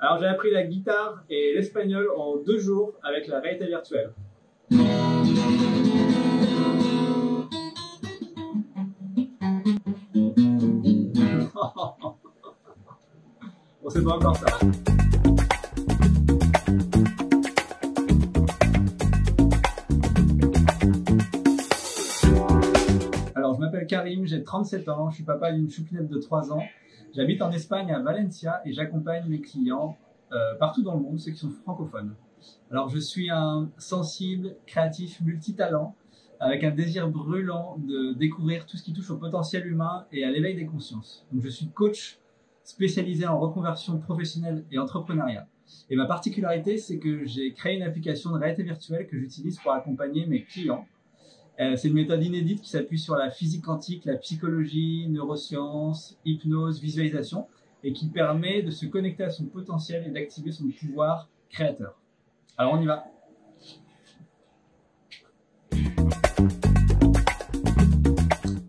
Alors j'ai appris la guitare et l'espagnol en 2 jours avec la réalité virtuelle. Bon, c'est pas encore ça. Alors je m'appelle Karim, j'ai 37 ans, je suis papa d'une choupinette de 3 ans. J'habite en Espagne à Valencia et j'accompagne mes clients partout dans le monde, ceux qui sont francophones. Alors je suis un sensible, créatif, multitalent, avec un désir brûlant de découvrir tout ce qui touche au potentiel humain et à l'éveil des consciences. Donc je suis coach spécialisé en reconversion professionnelle et entrepreneuriat. Et ma particularité, c'est que j'ai créé une application de réalité virtuelle que j'utilise pour accompagner mes clients. C'est une méthode inédite qui s'appuie sur la physique quantique, la psychologie, neurosciences, hypnose, visualisation et qui permet de se connecter à son potentiel et d'activer son pouvoir créateur. Alors on y va.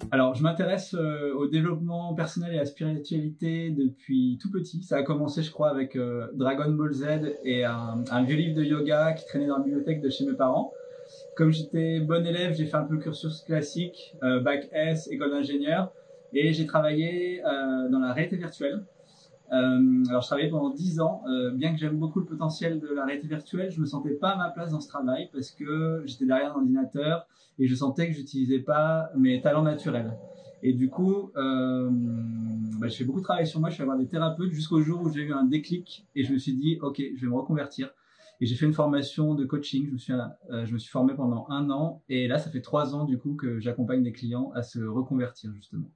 Alors je m'intéresse au développement personnel et à la spiritualité depuis tout petit. Ça a commencé je crois avec Dragon Ball Z et un vieux livre de yoga qui traînait dans la bibliothèque de chez mes parents. Comme j'étais bon élève, j'ai fait un peu le cursus classique, bac S, école d'ingénieur, et j'ai travaillé dans la réalité virtuelle. Alors je travaillais pendant 10 ans, bien que j'aime beaucoup le potentiel de la réalité virtuelle, je me sentais pas à ma place dans ce travail parce que j'étais derrière un ordinateur et je sentais que j'utilisais pas mes talents naturels. Et du coup, je fais beaucoup de travail sur moi, je suis allé voir des thérapeutes jusqu'au jour où j'ai eu un déclic et je me suis dit, ok, je vais me reconvertir. Et j'ai fait une formation de coaching, je me suis formé pendant 1 an et là ça fait 3 ans du coup que j'accompagne des clients à se reconvertir justement.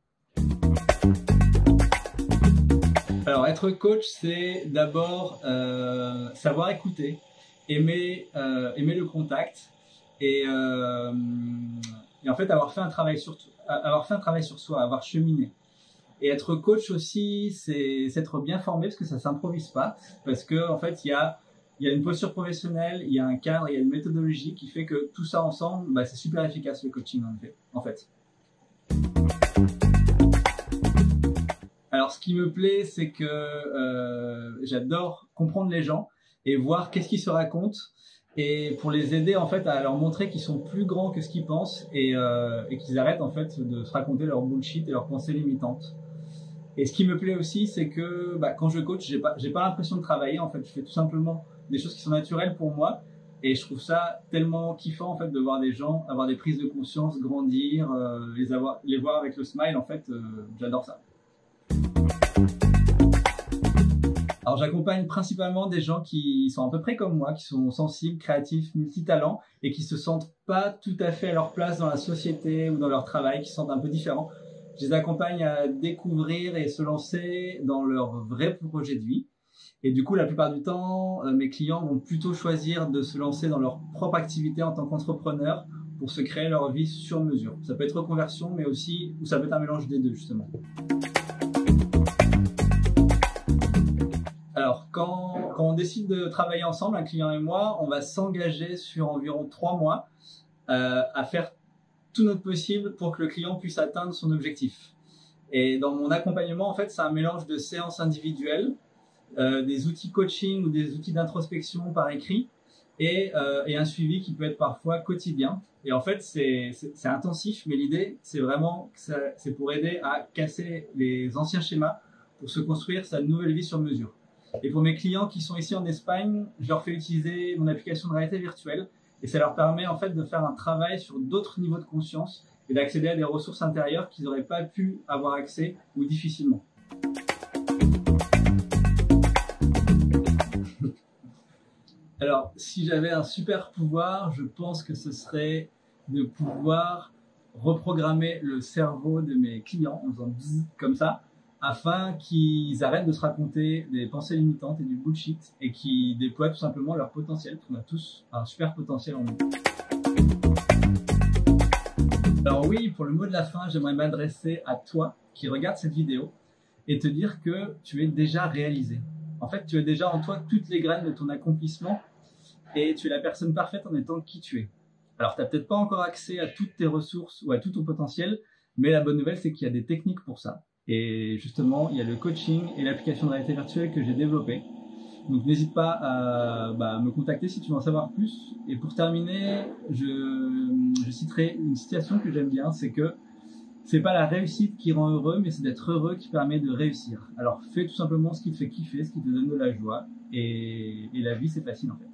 Alors être coach c'est d'abord savoir écouter, aimer le contact et en fait avoir fait un travail sur soi, avoir cheminé. Et être coach aussi c'est s'être bien formé parce que ça s'improvise pas, parce que en fait il y a une posture professionnelle, il y a un cadre, il y a une méthodologie qui fait que tout ça ensemble, c'est super efficace le coaching en fait. Alors ce qui me plaît, c'est que j'adore comprendre les gens et voir qu'est-ce qu'ils se racontent et pour les aider en fait à leur montrer qu'ils sont plus grands que ce qu'ils pensent et qu'ils arrêtent en fait de se raconter leur bullshit et leurs pensées limitantes. Et ce qui me plaît aussi, c'est que quand je coach, j'ai pas l'impression de travailler en fait, je fais tout simplement des choses qui sont naturelles pour moi et je trouve ça tellement kiffant en fait de voir des gens avoir des prises de conscience, grandir, les voir avec le smile en fait, j'adore ça. Alors j'accompagne principalement des gens qui sont à peu près comme moi, qui sont sensibles, créatifs, multitalents et qui se sentent pas tout à fait à leur place dans la société ou dans leur travail, qui se sentent un peu différents. Je les accompagne à découvrir et se lancer dans leur vrai projet de vie. Et du coup, la plupart du temps, mes clients vont plutôt choisir de se lancer dans leur propre activité en tant qu'entrepreneur pour se créer leur vie sur mesure. Ça peut être reconversion, mais aussi, ou ça peut être un mélange des deux, justement. Alors, quand on décide de travailler ensemble, un client et moi, on va s'engager sur environ 3 mois à faire tout notre possible pour que le client puisse atteindre son objectif. Et dans mon accompagnement, en fait, c'est un mélange de séances individuelles, des outils coaching ou des outils d'introspection par écrit et un suivi qui peut être parfois quotidien. Et en fait, c'est intensif, mais l'idée, c'est vraiment que c'est pour aider à casser les anciens schémas pour se construire sa nouvelle vie sur mesure. Et pour mes clients qui sont ici en Espagne, je leur fais utiliser mon application de réalité virtuelle et ça leur permet en fait de faire un travail sur d'autres niveaux de conscience et d'accéder à des ressources intérieures qu'ils n'auraient pas pu avoir accès ou difficilement. Alors, si j'avais un super pouvoir, je pense que ce serait de pouvoir reprogrammer le cerveau de mes clients en faisant bzzz comme ça, afin qu'ils arrêtent de se raconter des pensées limitantes et du bullshit et qu'ils déploient tout simplement leur potentiel, parce qu'on a tous un super potentiel en nous. Alors oui, pour le mot de la fin, j'aimerais m'adresser à toi qui regarde cette vidéo et te dire que tu es déjà réalisé. En fait, tu as déjà en toi toutes les graines de ton accomplissement et tu es la personne parfaite en étant qui tu es. Alors, tu n'as peut-être pas encore accès à toutes tes ressources ou à tout ton potentiel, mais la bonne nouvelle, c'est qu'il y a des techniques pour ça. Et justement, il y a le coaching et l'application de réalité virtuelle que j'ai développée. Donc n'hésite pas à me contacter si tu veux en savoir plus. Et pour terminer, je citerai une citation que j'aime bien, c'est que c'est pas la réussite qui rend heureux, mais c'est d'être heureux qui permet de réussir. Alors fais tout simplement ce qui te fait kiffer, ce qui te donne de la joie, et la vie c'est facile en fait.